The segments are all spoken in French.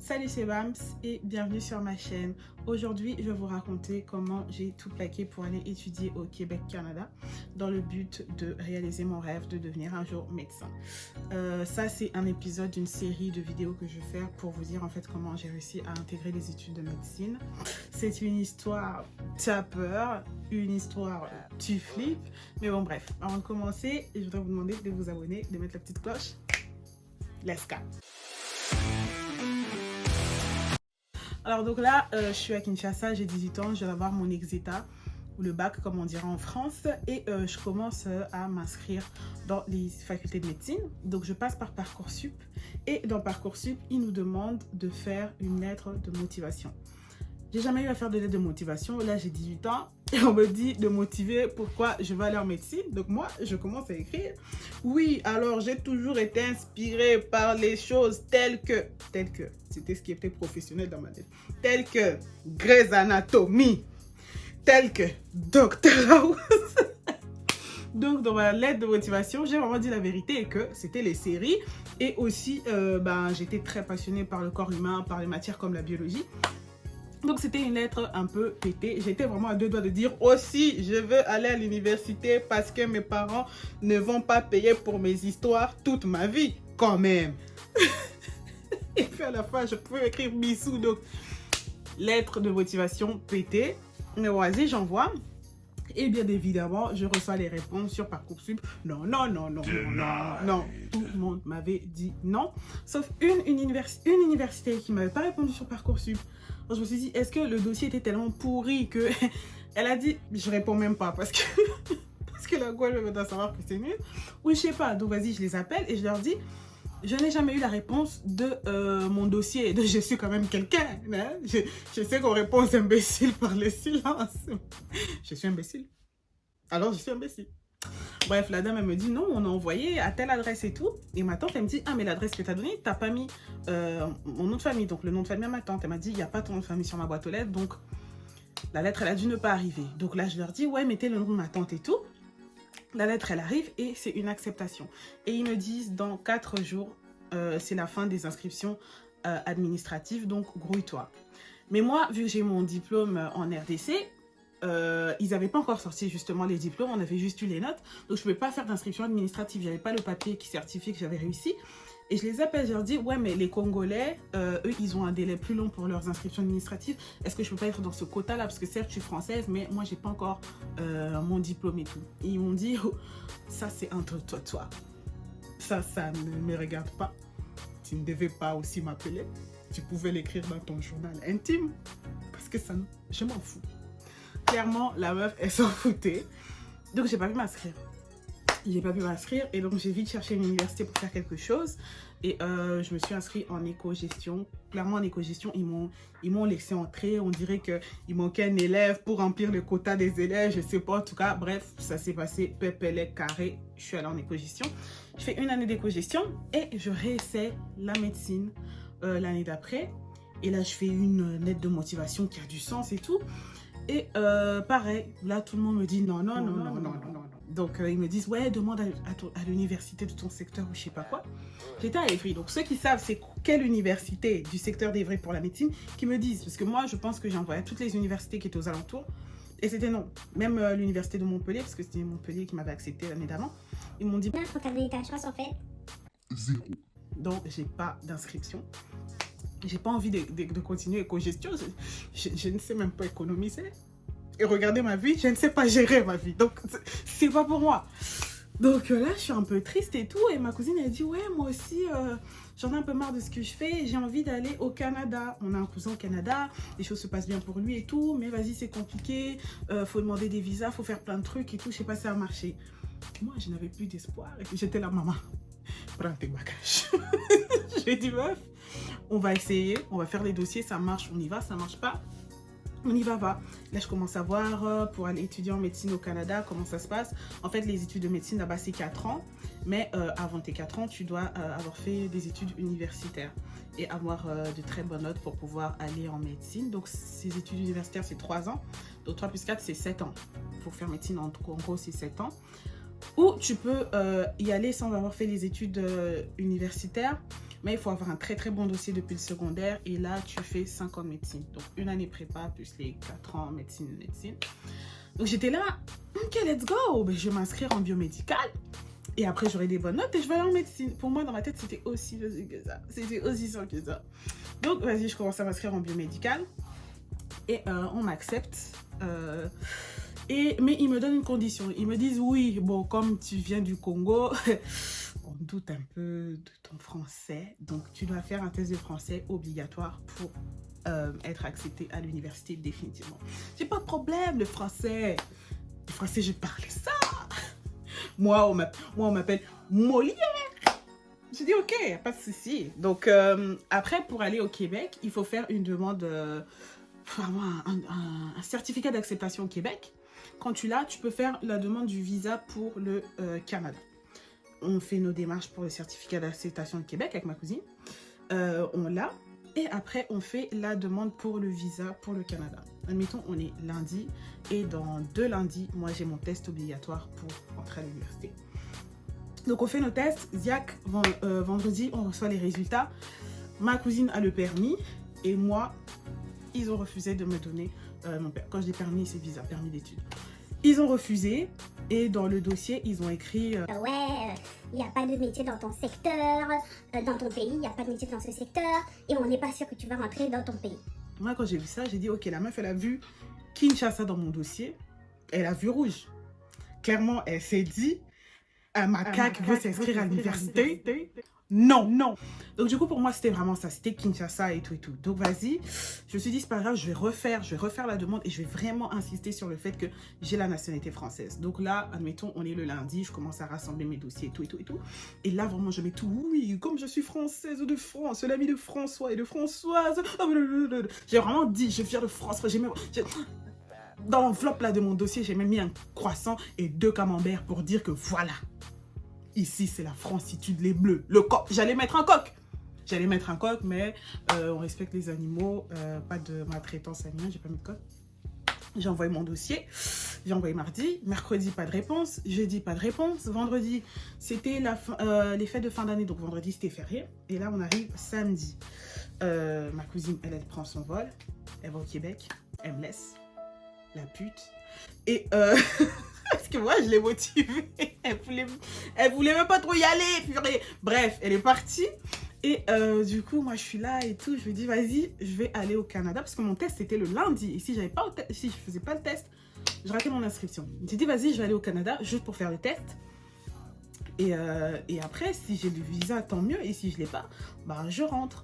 Salut, c'est Bams et bienvenue sur ma chaîne. Aujourd'hui, je vais vous raconter comment j'ai tout plaqué pour aller étudier au Québec, Canada, dans le but de réaliser mon rêve de devenir un jour médecin. Ça, c'est un épisode d'une série de vidéos que je vais faire pour vous dire en fait comment j'ai réussi à intégrer les études de médecine. C'est une histoire, t'as peur, une histoire, tu flippes. Mais bon, bref, avant de commencer, je voudrais vous demander de vous abonner, de mettre la petite cloche. Let's go! Alors donc là, je suis à Kinshasa, j'ai 18 ans, je viens d'avoir mon exeta, ou le bac comme on dirait en France, et je commence à m'inscrire dans les facultés de médecine. Donc je passe par Parcoursup, et dans Parcoursup, ils nous demandent de faire une lettre de motivation. J'ai jamais eu à faire de lettre de motivation, là j'ai 18 ans, et on me dit de motiver pourquoi je veux aller en médecine. Donc moi, je commence à écrire. Oui, alors j'ai toujours été inspirée par les choses telles que, c'était ce qui était professionnel dans ma tête, telles que Grey's Anatomy, telles que Dr House. Donc dans ma lettre de motivation, j'ai vraiment dit la vérité et que c'était les séries. Et aussi, j'étais très passionnée par le corps humain, par les matières comme la biologie. Donc c'était une lettre un peu pétée. J'étais vraiment à deux doigts de dire aussi je veux aller à l'université parce que mes parents ne vont pas payer pour mes histoires toute ma vie quand même. Et puis à la fin je pouvais écrire bisous. Donc lettre de motivation pétée. Mais vas-y, j'envoie. Et bien évidemment, je reçois les réponses sur Parcoursup. Non. Tout le monde m'avait dit non. Sauf une université qui ne m'avait pas répondu sur Parcoursup. Donc, je me suis dit, est-ce que le dossier était tellement pourri que elle a dit, je réponds même pas parce que la Guadeloupe veut savoir que c'est nul. Ou je sais pas. Donc vas-y, je les appelle et je leur dis, je n'ai jamais eu la réponse de mon dossier. Donc, je suis quand même quelqu'un. Hein? Je sais qu'on répond aux imbéciles par le silence. Je suis imbécile. Alors, je suis imbécile. Bref, la dame, elle me dit non, on a envoyé à telle adresse et tout. Et ma tante, elle me dit, ah, mais l'adresse que tu as donnée, tu n'as pas mis mon nom de famille. Donc, le nom de famille à ma tante. Elle m'a dit, il n'y a pas ton nom de famille sur ma boîte aux lettres. Donc, la lettre, elle a dû ne pas arriver. Donc là, je leur dis, ouais, mettez le nom de ma tante et tout. La lettre, elle arrive et c'est une acceptation. Et ils me disent, dans 4 jours, c'est la fin des inscriptions administratives, donc grouille-toi. Mais moi, vu que j'ai mon diplôme en RDC, ils n'avaient pas encore sorti justement les diplômes, on avait juste eu les notes. Donc, je ne pouvais pas faire d'inscription administrative. Je n'avais pas le papier qui certifie que j'avais réussi. Et je les appelle, je leur dis, ouais, mais les Congolais, eux, ils ont un délai plus long pour leurs inscriptions administratives. Est-ce que je peux pas être dans ce quota-là? Parce que certes, je suis française, mais moi, j'ai pas encore mon diplôme et tout. Et ils m'ont dit, oh, ça, c'est entre toi. Ça ne me regarde pas. Tu ne devais pas aussi m'appeler. Tu pouvais l'écrire dans ton journal intime. Parce que ça, je m'en fous. Clairement, la meuf, elle s'en foutait. Donc, j'ai pas pu m'inscrire. Et donc j'ai vite cherché une université pour faire quelque chose et je me suis inscrite en éco-gestion. Clairement en éco-gestion, ils m'ont laissé entrer. On dirait qu'il manquait un élève pour remplir le quota des élèves, je sais pas. En tout cas, bref, ça s'est passé pépélé carré. Je suis allée en éco-gestion. Je fais une année d'éco-gestion et je réessaie la médecine l'année d'après. Et là, je fais une lettre de motivation qui a du sens et tout. Et pareil, là, tout le monde me dit non. Donc, ils me disent, ouais, demande à l'université de ton secteur ou je sais pas quoi. J'étais à Évry. Donc, ceux qui savent c'est quelle université du secteur d'Évry pour la médecine qui me disent. Parce que moi, je pense que j'ai envoyé à toutes les universités qui étaient aux alentours. Et c'était non. Même l'université de Montpellier, parce que c'était Montpellier qui m'avait accepté l'année d'avant. Ils m'ont dit, pour ta chance en fait. 0. Donc, j'ai pas d'inscription. J'ai pas envie de continuer éco-gestion. Je ne sais même pas économiser. Et regardez ma vie, je ne sais pas gérer ma vie. Donc, c'est pas pour moi. Donc là, je suis un peu triste et tout. Et ma cousine, elle dit, ouais, moi aussi, j'en ai un peu marre de ce que je fais. J'ai envie d'aller au Canada. On a un cousin au Canada. Les choses se passent bien pour lui et tout. Mais vas-y, c'est compliqué. Faut demander des visas, faut faire plein de trucs et tout. Je sais pas si ça va marcher. Moi, je n'avais plus d'espoir. Et puis, j'étais là, maman, prends tes bagages. J'ai dit, meuf, on va essayer. On va faire les dossiers. Ça marche, on y va. Ça marche pas, on y va. Là, je commence à voir pour aller étudier en médecine au Canada, comment ça se passe. En fait, les études de médecine là-bas, c'est 4 ans. Mais avant tes 4 ans, tu dois avoir fait des études universitaires et avoir de très bonnes notes pour pouvoir aller en médecine. Donc, ces études universitaires, c'est 3 ans. Donc, 3 plus 4, c'est 7 ans. Pour faire médecine, en gros, c'est 7 ans. Ou tu peux y aller sans avoir fait les études universitaires. Mais il faut avoir un très très bon dossier depuis le secondaire. Et là, tu fais 5 ans de médecine. Donc, une année prépa plus les 4 ans médecine. Donc, j'étais là, ok, let's go. Ben, je vais m'inscrire en biomédical. Et après, j'aurai des bonnes notes et je vais aller en médecine. Pour moi, dans ma tête, c'était aussi facile que ça. C'était aussi simple que ça. Donc, vas-y, je commence à m'inscrire en biomédical. Et on m'accepte. Mais ils me donnent une condition. Ils me disent, oui, bon, comme tu viens du Congo, on doute un peu de ton français. Donc, tu dois faire un test de français obligatoire pour être accepté à l'université définitivement. J'ai pas de problème, le français. Le français, je parle ça. Moi, on m'appelle Molière. J'ai dit, ok, pas de souci. Donc, après, pour aller au Québec, il faut faire une demande, pour avoir un certificat d'acceptation au Québec. Quand tu l'as, tu peux faire la demande du visa pour le Canada. On fait nos démarches pour le certificat d'acceptation au Québec avec ma cousine. On l'a. Et après, on fait la demande pour le visa pour le Canada. Admettons, on est lundi. Et dans 2 lundis, moi, j'ai mon test obligatoire pour entrer à l'université. Donc, on fait nos tests. Ziac, vendredi, on reçoit les résultats. Ma cousine a le permis. Et moi, ils ont refusé de me donner mon permis. Quand je dis permis, c'est visa, permis d'études. Ils ont refusé. Et dans le dossier, ils ont écrit... ouais, il n'y a pas de métier dans ton secteur, dans ton pays, il n'y a pas de métier dans ce secteur, et on n'est pas sûr que tu vas rentrer dans ton pays. Moi, quand j'ai vu ça, j'ai dit, ok, la meuf, elle a vu Kinshasa dans mon dossier, elle a vu rouge. Clairement, elle s'est dit, un macaque veut s'inscrire à l'université. Non. Donc, du coup, pour moi, c'était vraiment ça. C'était Kinshasa et tout. Donc, vas-y. Je me suis dit, c'est pas grave, je vais refaire la demande et je vais vraiment insister sur le fait que j'ai la nationalité française. Donc là, admettons, on est le lundi, je commence à rassembler mes dossiers et tout. Et là, vraiment, je mets tout. Oui, comme je suis française de France, l'amie de François et de Françoise. J'ai vraiment dit, je viens de France. Dans l'enveloppe là de mon dossier, j'ai même mis un croissant et 2 camemberts pour dire que voilà. Ici, c'est la francitude, les bleus, le coq. J'allais mettre un coq. Mais on respecte les animaux. Pas de maltraitance animale, j'ai pas mis de coq. J'ai envoyé mon dossier. J'ai envoyé mardi. Mercredi, pas de réponse. Jeudi, pas de réponse. Vendredi, c'était les fêtes de fin d'année. Donc vendredi, c'était férié. Et là, on arrive samedi. Ma cousine, elle prend son vol. Elle va au Québec. Elle me laisse. La pute. Et... Parce que moi, je l'ai motivée. Elle voulait même pas trop y aller. Purée. Bref, elle est partie. Et du coup, moi, je suis là et tout. Je me dis, vas-y, je vais aller au Canada. Parce que mon test, c'était le lundi. Et si je faisais pas le test, je ratais mon inscription. J'ai dit, vas-y, je vais aller au Canada juste pour faire le test. Et après, si j'ai le visa, tant mieux. Et si je l'ai pas, bah, je rentre.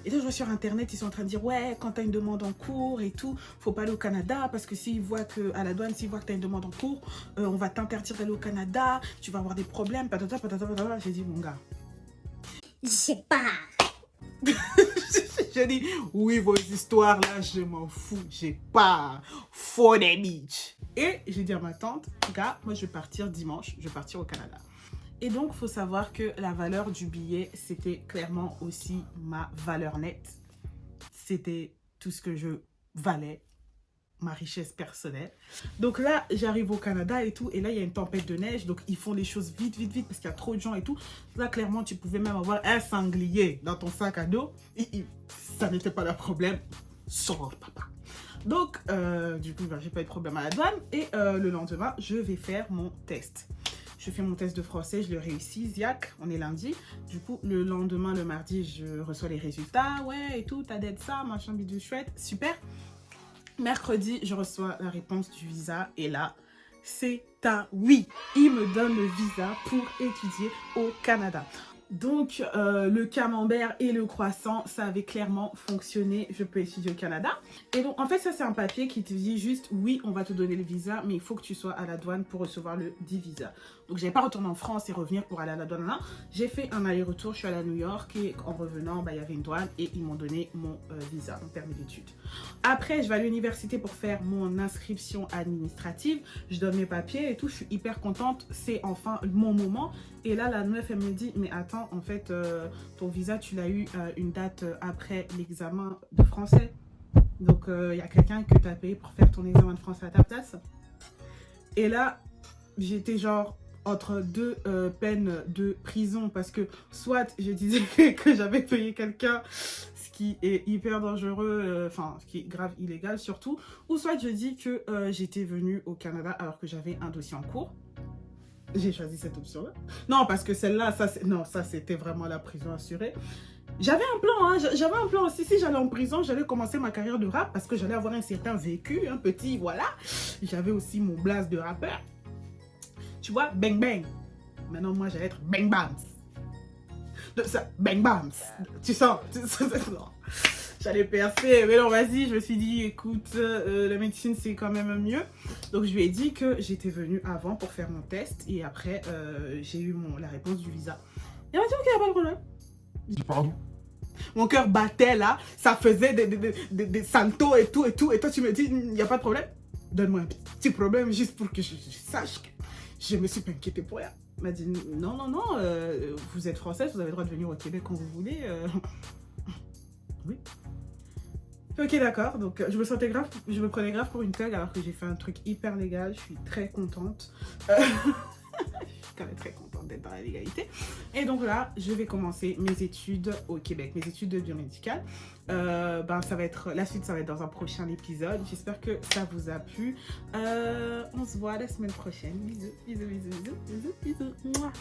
Et là, je vois sur Internet, ils sont en train de dire, ouais, quand tu as une demande en cours et tout, faut pas aller au Canada parce que s'ils voient à la douane, s'ils voient que tu as une demande en cours, on va t'interdire d'aller au Canada, tu vas avoir des problèmes, patata. J'ai dit, mon gars. J'ai pas. J'ai dit, oui, vos histoires là, je m'en fous, j'ai pas. For the beach. Et j'ai dit à ma tante, gars, moi je vais partir dimanche, je vais partir au Canada. Et donc, il faut savoir que la valeur du billet, c'était clairement aussi ma valeur nette. C'était tout ce que je valais, ma richesse personnelle. Donc là, j'arrive au Canada et tout. Et là, il y a une tempête de neige. Donc, ils font les choses vite parce qu'il y a trop de gens et tout. Là, clairement, tu pouvais même avoir un sanglier dans ton sac à dos. Ça n'était pas le problème. Sors, papa. Donc, du coup, j'ai pas eu de problème à la douane. Et le lendemain, je vais faire mon test. Je fais mon test de français, je le réussis, Ziac, on est lundi. Du coup, le lendemain, le mardi, je reçois les résultats. Ouais, et tout, t'as d'aide ça, machin, bidou chouette, super. Mercredi, je reçois la réponse du visa. Et là, c'est un oui. Il me donne le visa pour étudier au Canada. Donc, le camembert et le croissant, ça avait clairement fonctionné. Je peux étudier au Canada. Et donc, en fait, ça, c'est un papier qui te dit juste, oui, on va te donner le visa, mais il faut que tu sois à la douane pour recevoir le dit visa. Donc, je n'avais pas retourné en France et revenir pour aller à la douane. Là. J'ai fait un aller-retour, je suis allée à New York et en revenant, bah, il y avait une douane et ils m'ont donné mon visa, mon permis d'études. Après, je vais à l'université pour faire mon inscription administrative. Je donne mes papiers et tout, je suis hyper contente. C'est enfin mon moment. Et là, la meuf, elle me dit, mais attends, en fait, ton visa, tu l'as eu une date après l'examen de français. Donc, il y a quelqu'un que tu as payé pour faire ton examen de français à ta place. Et là, j'étais genre entre deux peines de prison parce que soit je disais que j'avais payé quelqu'un, ce qui est hyper dangereux, enfin ce qui est grave illégal surtout, ou soit je dis que j'étais venue au Canada alors que j'avais un dossier en cours. J'ai choisi cette option-là. Non, parce que celle-là, ça c'était vraiment la prison assurée. J'avais un plan, hein, j'avais un plan aussi. Si j'allais en prison, j'allais commencer ma carrière de rap parce que j'allais avoir un certain vécu, un petit, voilà. J'avais aussi mon blaze de rappeur. Tu vois, bang bang. Maintenant, moi, j'allais être bang bams. Bang bams. Tu sens, non. J'allais percer, mais non, vas-y, je me suis dit, écoute, la médecine, c'est quand même mieux. Donc, je lui ai dit que j'étais venue avant pour faire mon test. Et après, j'ai eu la réponse du visa. Et elle m'a dit, ok, y a pas de problème. Pardon? Mon cœur battait là, ça faisait des saltos et tout. Et toi, tu me dis, il n'y a pas de problème? Donne-moi un petit problème juste pour que je sache que je me suis pas inquiétée pour rien. Elle m'a dit, non, vous êtes française, vous avez le droit de venir au Québec quand vous voulez. Oui. Ok, d'accord. Donc, je me prenais grave pour une thug alors que j'ai fait un truc hyper légal. Je suis très contente. Je suis quand même très contente d'être dans la légalité. Et donc là, je vais commencer mes études au Québec, mes études de biomédicale. La suite, ça va être dans un prochain épisode. J'espère que ça vous a plu. On se voit la semaine prochaine. Bisous, bisous, bisous, bisous, bisous, bisous. Mouah.